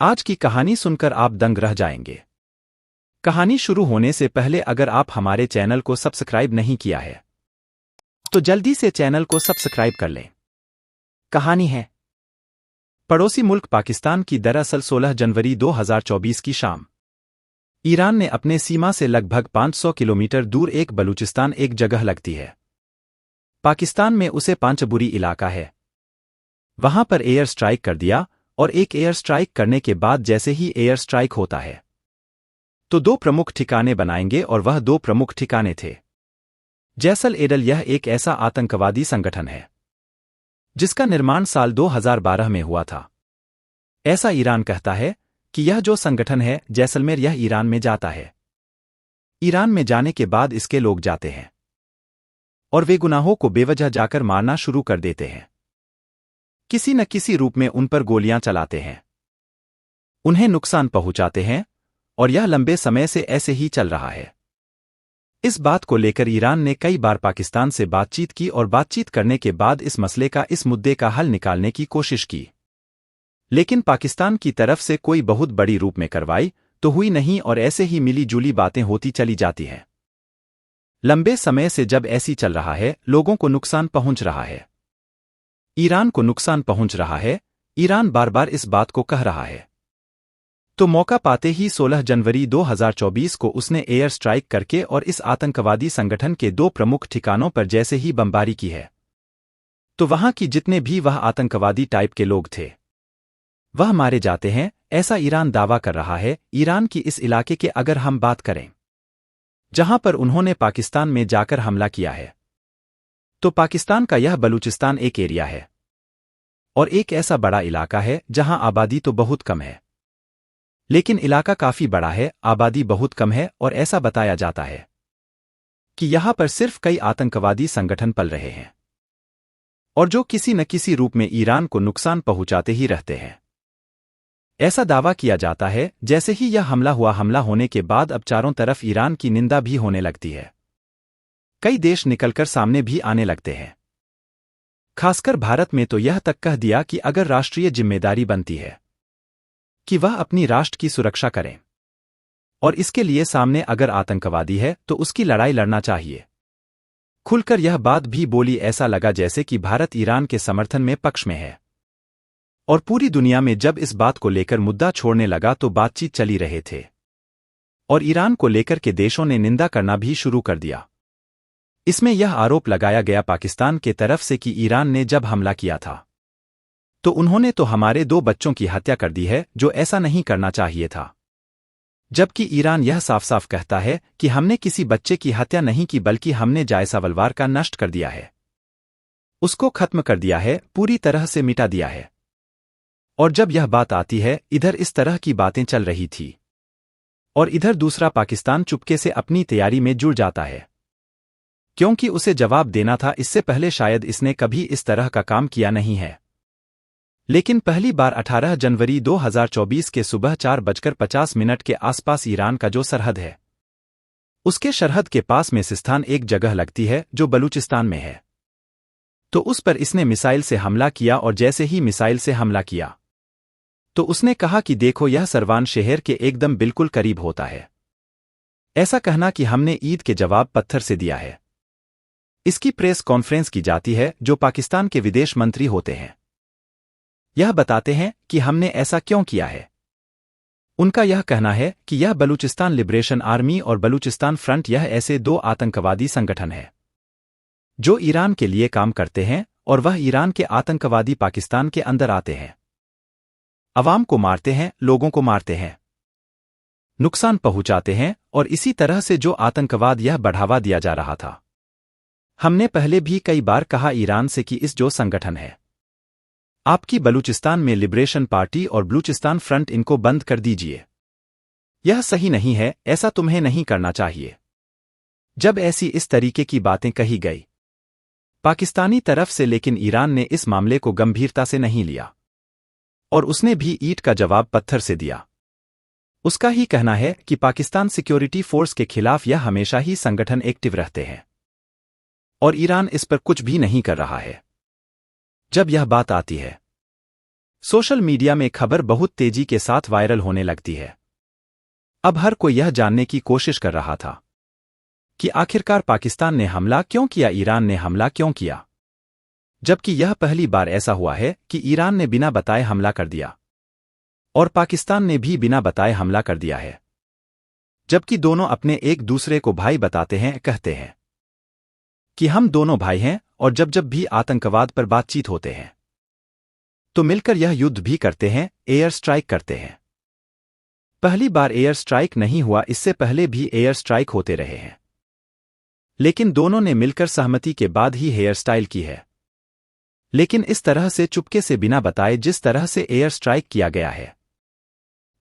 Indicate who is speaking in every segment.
Speaker 1: आज की कहानी सुनकर आप दंग रह जाएंगे। कहानी शुरू होने से पहले अगर आप हमारे चैनल को सब्सक्राइब नहीं किया है तो जल्दी से चैनल को सब्सक्राइब कर लें। कहानी है पड़ोसी मुल्क पाकिस्तान की। दरअसल 16 जनवरी 2024 की शाम ईरान ने अपने सीमा से लगभग 500 किलोमीटर दूर एक बलूचिस्तान एक जगह लगती है पाकिस्तान में, उसे पांचबुरी इलाका है, वहां पर एयर स्ट्राइक कर दिया। और एक एयर स्ट्राइक करने के बाद जैसे ही एयर स्ट्राइक होता है तो दो प्रमुख ठिकाने बनाएंगे, और वह दो प्रमुख ठिकाने थे जैसल एडल। यह एक ऐसा आतंकवादी संगठन है जिसका निर्माण साल 2012 में हुआ था। ऐसा ईरान कहता है कि यह जो संगठन है जैसलमेर, यह ईरान में जाता है। ईरान में जाने के बाद इसके लोग जाते हैं और वे गुनाहों को बेवजह जाकर मारना शुरू कर देते हैं। किसी न किसी रूप में उन पर गोलियां चलाते हैं, उन्हें नुकसान पहुंचाते हैं, और यह लंबे समय से ऐसे ही चल रहा है। इस बात को लेकर ईरान ने कई बार पाकिस्तान से बातचीत की और बातचीत करने के बाद इस मसले का, इस मुद्दे का हल निकालने की कोशिश की, लेकिन पाकिस्तान की तरफ से कोई बहुत बड़ी रूप में कार्रवाई तो हुई नहीं, और ऐसे ही मिली जुली बातें होती चली जाती हैं। लंबे समय से जब ऐसी चल रहा है, लोगों को नुकसान पहुंच रहा है, ईरान को नुकसान पहुंच रहा है, ईरान बार बार इस बात को कह रहा है, तो मौका पाते ही 16 जनवरी 2024 को उसने एयर स्ट्राइक करके और इस आतंकवादी संगठन के दो प्रमुख ठिकानों पर जैसे ही बमबारी की है तो वहां की जितने भी वह आतंकवादी टाइप के लोग थे वह मारे जाते हैं, ऐसा ईरान दावा कर रहा है। ईरान की इस इलाके के अगर हम बात करें जहां पर उन्होंने पाकिस्तान में जाकर हमला किया है, तो पाकिस्तान का यह बलूचिस्तान एक एरिया है और एक ऐसा बड़ा इलाका है जहां आबादी तो बहुत कम है, लेकिन इलाका काफी बड़ा है, आबादी बहुत कम है, और ऐसा बताया जाता है कि यहां पर सिर्फ कई आतंकवादी संगठन पल रहे हैं और जो किसी न किसी रूप में ईरान को नुकसान पहुंचाते ही रहते हैं। ऐसा दावा किया जाता है जैसे ही यह हमला हुआ, हमला होने के बाद अब चारों तरफ ईरान की निंदा भी होने लगती है। कई देश निकलकर सामने भी आने लगते हैं, खासकर भारत में तो यह तक कह दिया कि अगर राष्ट्रीय जिम्मेदारी बनती है कि वह अपनी राष्ट्र की सुरक्षा करें, और इसके लिए सामने अगर आतंकवादी है तो उसकी लड़ाई लड़ना चाहिए। खुलकर यह बात भी बोली, ऐसा लगा जैसे कि भारत ईरान के समर्थन में पक्ष में है। और पूरी दुनिया में जब इस बात को लेकर मुद्दा छोड़ने लगा तो बातचीत चली रहे थे, और ईरान को लेकर के देशों ने निंदा करना भी शुरू कर दिया। इसमें यह आरोप लगाया गया पाकिस्तान के तरफ से कि ईरान ने जब हमला किया था तो उन्होंने तो हमारे दो बच्चों की हत्या कर दी है, जो ऐसा नहीं करना चाहिए था। जबकि ईरान यह साफ साफ कहता है कि हमने किसी बच्चे की हत्या नहीं की, बल्कि हमने जायसावलवार का नष्ट कर दिया है, उसको खत्म कर दिया है, पूरी तरह से मिटा दिया है। और जब यह बात आती है, इधर इस तरह की बातें चल रही थी और इधर दूसरा पाकिस्तान चुपके से अपनी तैयारी में जुड़ जाता है, क्योंकि उसे जवाब देना था। इससे पहले शायद इसने कभी इस तरह का काम किया नहीं है, लेकिन पहली बार 18 जनवरी 2024 के सुबह 4:50 के आसपास ईरान का जो सरहद है, उसके सरहद के पास में सिस्तान एक जगह लगती है जो बलूचिस्तान में है, तो उस पर इसने मिसाइल से हमला किया। और जैसे ही मिसाइल से हमला किया तो उसने कहा कि देखो, यह सरवान शहर के एकदम बिल्कुल करीब होता है। ऐसा कहना कि हमने ईद के जवाब पत्थर से दिया है। इसकी प्रेस कॉन्फ्रेंस की जाती है, जो पाकिस्तान के विदेश मंत्री होते हैं यह बताते हैं कि हमने ऐसा क्यों किया है। उनका यह कहना है कि यह बलूचिस्तान लिबरेशन आर्मी और बलूचिस्तान फ्रंट, यह ऐसे दो आतंकवादी संगठन हैं जो ईरान के लिए काम करते हैं, और वह ईरान के आतंकवादी पाकिस्तान के अंदर आते हैं, अवाम को मारते हैं, लोगों को मारते हैं, नुकसान पहुंचाते हैं, और इसी तरह से जो आतंकवाद यह बढ़ावा दिया जा रहा था। हमने पहले भी कई बार कहा ईरान से कि इस जो संगठन है आपकी बलूचिस्तान में लिबरेशन पार्टी और बलूचिस्तान फ्रंट, इनको बंद कर दीजिए, यह सही नहीं है, ऐसा तुम्हें नहीं करना चाहिए। जब ऐसी इस तरीके की बातें कही गई पाकिस्तानी तरफ से, लेकिन ईरान ने इस मामले को गंभीरता से नहीं लिया और उसने भी ईंट का जवाब पत्थर से दिया। उसका ही कहना है कि पाकिस्तान सिक्योरिटी फोर्स के खिलाफ यह हमेशा ही संगठन एक्टिव रहते हैं और ईरान इस पर कुछ भी नहीं कर रहा है। जब यह बात आती है सोशल मीडिया में खबर बहुत तेजी के साथ वायरल होने लगती है। अब हर कोई यह जानने की कोशिश कर रहा था कि आखिरकार पाकिस्तान ने हमला क्यों किया, ईरान ने हमला क्यों किया, जबकि यह पहली बार ऐसा हुआ है कि ईरान ने बिना बताए हमला कर दिया और पाकिस्तान ने भी बिना बताए हमला कर दिया है, जबकि दोनों अपने एक दूसरे को भाई बताते हैं, कहते हैं कि हम दोनों भाई हैं, और जब जब भी आतंकवाद पर बातचीत होते हैं तो मिलकर यह युद्ध भी करते हैं, एयर स्ट्राइक करते हैं। पहली बार एयर स्ट्राइक नहीं हुआ, इससे पहले भी एयर स्ट्राइक होते रहे हैं, लेकिन दोनों ने मिलकर सहमति के बाद ही हेयर स्टाइल की है। लेकिन इस तरह से चुपके से बिना बताए जिस तरह से एयर स्ट्राइक किया गया है,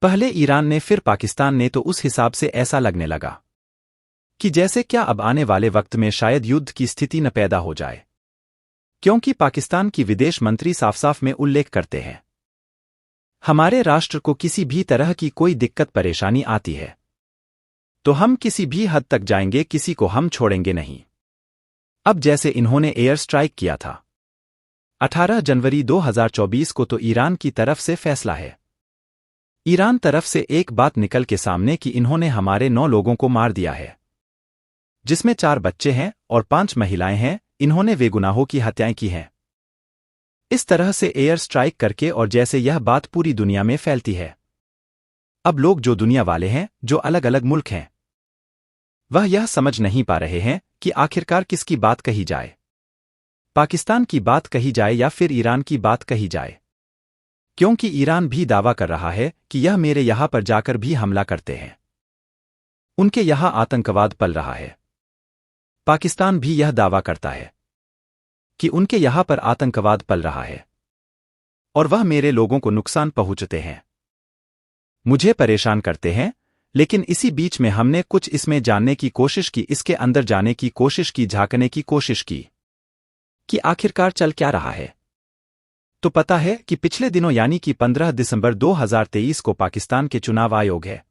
Speaker 1: पहले ईरान ने फिर पाकिस्तान ने, तो उस हिसाब से ऐसा लगने लगा कि जैसे क्या अब आने वाले वक्त में शायद युद्ध की स्थिति न पैदा हो जाए, क्योंकि पाकिस्तान की विदेश मंत्री साफ साफ में उल्लेख करते हैं, हमारे राष्ट्र को किसी भी तरह की कोई दिक्कत परेशानी आती है तो हम किसी भी हद तक जाएंगे, किसी को हम छोड़ेंगे नहीं। अब जैसे इन्होंने एयर स्ट्राइक किया था 18 जनवरी 2024 को, तो ईरान की तरफ से फैसला है। ईरान तरफ से एक बात निकल के सामने कि इन्होंने हमारे 9 लोगों को मार दिया है, जिसमें 4 बच्चे हैं और 5 महिलाएं हैं। इन्होंने बेगुनाहों की हत्याएं की हैं। इस तरह से एयर स्ट्राइक करके, और जैसे यह बात पूरी दुनिया में फैलती है, अब लोग जो दुनिया वाले हैं, जो अलग अलग मुल्क हैं, वह यह समझ नहीं पा रहे हैं कि आखिरकार किसकी बात कही जाए, पाकिस्तान की बात कही जाए या फिर ईरान की बात कही जाए, क्योंकि ईरान भी दावा कर रहा है कि यह मेरे यहां पर जाकर भी हमला करते हैं, उनके यहां आतंकवाद पल रहा है। पाकिस्तान भी यह दावा करता है कि उनके यहां पर आतंकवाद पल रहा है और वह मेरे लोगों को नुकसान पहुंचते हैं, मुझे परेशान करते हैं। लेकिन इसी बीच में हमने कुछ इसमें जानने की कोशिश की, इसके अंदर जाने की कोशिश की, झांकने की कोशिश की कि आखिरकार चल क्या रहा है। तो पता है कि पिछले दिनों यानी कि 15 दिसंबर 2023 को पाकिस्तान के चुनाव आयोग है,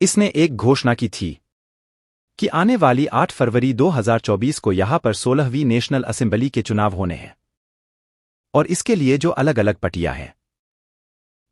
Speaker 1: इसने एक घोषणा की थी कि आने वाली 8 फरवरी 2024 को यहां पर 16वीं नेशनल असेंबली के चुनाव होने हैं, और इसके लिए जो अलग अलग पार्टियां हैं,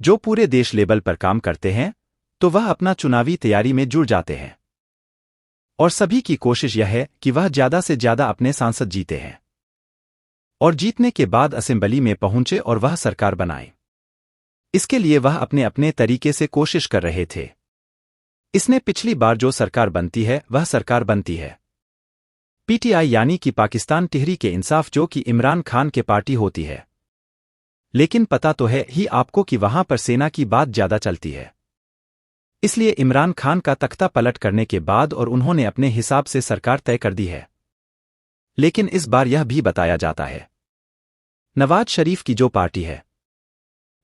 Speaker 1: जो पूरे देश लेवल पर काम करते हैं, तो वह अपना चुनावी तैयारी में जुड़ जाते हैं, और सभी की कोशिश यह है कि वह ज्यादा से ज्यादा अपने सांसद जीते हैं, और जीतने के बाद असेंबली में पहुंचे और वह सरकार बनाए। इसके लिए वह अपने अपने तरीके से कोशिश कर रहे थे। इसने पिछली बार जो सरकार बनती है वह सरकार बनती है पीटीआई यानी कि पाकिस्तान तहरीक इंसाफ, जो कि इमरान खान के पार्टी होती है। लेकिन पता तो है ही आपको कि वहां पर सेना की बात ज्यादा चलती है, इसलिए इमरान खान का तख्ता पलट करने के बाद और उन्होंने अपने हिसाब से सरकार तय कर दी है। लेकिन इस बार यह भी बताया जाता है नवाज शरीफ की जो पार्टी है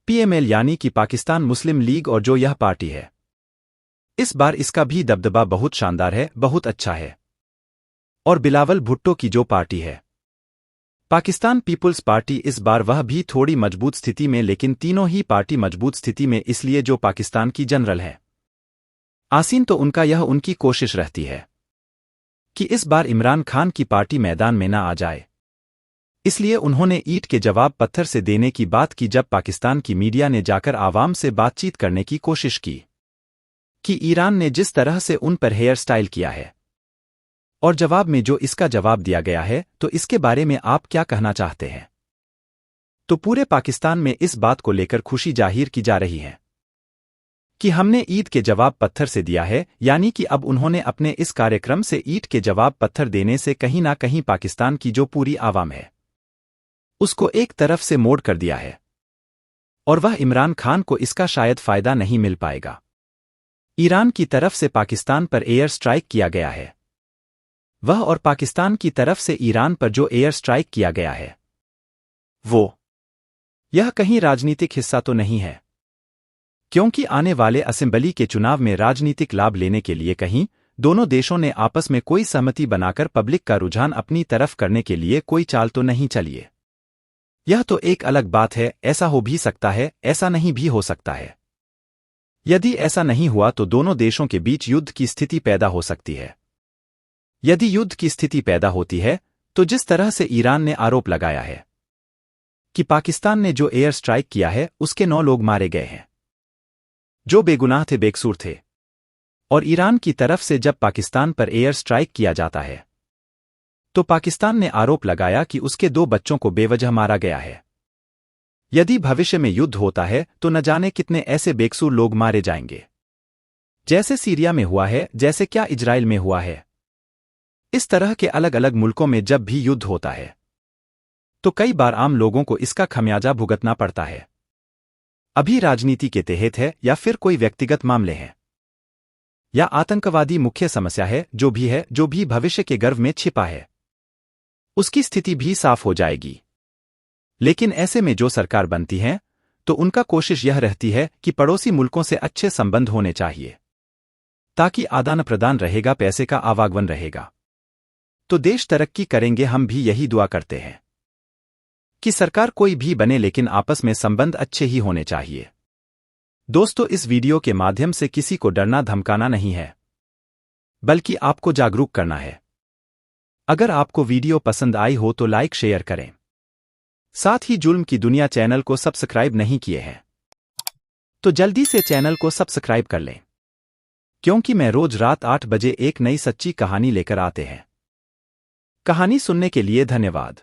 Speaker 1: पीएमएल यानी कि पाकिस्तान मुस्लिम लीग, और जो यह पार्टी है, इस बार इसका भी दबदबा बहुत शानदार है, बहुत अच्छा है। और बिलावल भुट्टो की जो पार्टी है पाकिस्तान पीपुल्स पार्टी, इस बार वह भी थोड़ी मजबूत स्थिति में, लेकिन तीनों ही पार्टी मजबूत स्थिति में, इसलिए जो पाकिस्तान की जनरल है आसीन, तो उनका यह उनकी कोशिश रहती है कि इस बार इमरान खान की पार्टी मैदान में ना आ जाए। इसलिए उन्होंने ईंट के जवाब पत्थर से देने की बात की, जब पाकिस्तान की मीडिया ने जाकर आवाम से बातचीत करने की कोशिश की कि ईरान ने जिस तरह से उन पर हेयर स्टाइल किया है, और जवाब में जो इसका जवाब दिया गया है, तो इसके बारे में आप क्या कहना चाहते हैं। तो पूरे पाकिस्तान में इस बात को लेकर खुशी जाहिर की जा रही है कि हमने ईद के जवाब पत्थर से दिया है, यानी कि अब उन्होंने अपने इस कार्यक्रम से ईद के जवाब पत्थर देने से कहीं ना कहीं पाकिस्तान की जो पूरी आवाम है उसको एक तरफ से मोड़ कर दिया है, और वह इमरान खान को इसका शायद फायदा नहीं मिल पाएगा। ईरान की तरफ से पाकिस्तान पर एयर स्ट्राइक किया गया है वह, और पाकिस्तान की तरफ से ईरान पर जो एयर स्ट्राइक किया गया है यह कहीं राजनीतिक हिस्सा तो नहीं है, क्योंकि आने वाले असेंबली के चुनाव में राजनीतिक लाभ लेने के लिए कहीं दोनों देशों ने आपस में कोई सहमति बनाकर पब्लिक का रुझान अपनी तरफ करने के लिए कोई चाल तो नहीं चलिए। यह तो एक अलग बात है, ऐसा हो भी सकता है, ऐसा नहीं भी हो सकता है। यदि ऐसा नहीं हुआ तो दोनों देशों के बीच युद्ध की स्थिति पैदा हो सकती है। यदि युद्ध की स्थिति पैदा होती है तो जिस तरह से ईरान ने आरोप लगाया है कि पाकिस्तान ने जो एयर स्ट्राइक किया है उसके 9 लोग मारे गए हैं, जो बेगुनाह थे, बेकसूर थे। और ईरान की तरफ से जब पाकिस्तान पर एयर स्ट्राइक किया जाता है तो पाकिस्तान ने आरोप लगाया कि उसके 2 बच्चों को बेवजह मारा गया है। यदि भविष्य में युद्ध होता है तो न जाने कितने ऐसे बेकसूर लोग मारे जाएंगे, जैसे सीरिया में हुआ है, जैसे क्या इजराइल में हुआ है। इस तरह के अलग अलग मुल्कों में जब भी युद्ध होता है तो कई बार आम लोगों को इसका खमियाजा भुगतना पड़ता है। अभी राजनीति के तहत है या फिर कोई व्यक्तिगत मामले हैं या आतंकवादी मुख्य समस्या है, जो भी भविष्य के गर्भ में छिपा है, उसकी स्थिति भी साफ हो जाएगी। लेकिन ऐसे में जो सरकार बनती है तो उनका कोशिश यह रहती है कि पड़ोसी मुल्कों से अच्छे संबंध होने चाहिए, ताकि आदान प्रदान रहेगा, पैसे का आवागमन रहेगा, तो देश तरक्की करेंगे। हम भी यही दुआ करते हैं कि सरकार कोई भी बने लेकिन आपस में संबंध अच्छे ही होने चाहिए। दोस्तों, इस वीडियो के माध्यम से किसी को डरना धमकाना नहीं है, बल्कि आपको जागरूक करना है। अगर आपको वीडियो पसंद आई हो तो लाइक शेयर करें। साथ ही जुल्म की दुनिया चैनल को सब्सक्राइब नहीं किए हैं तो जल्दी से चैनल को सब्सक्राइब कर लें, क्योंकि मैं रोज रात 8 बजे एक नई सच्ची कहानी लेकर आते हैं। कहानी सुनने के लिए धन्यवाद।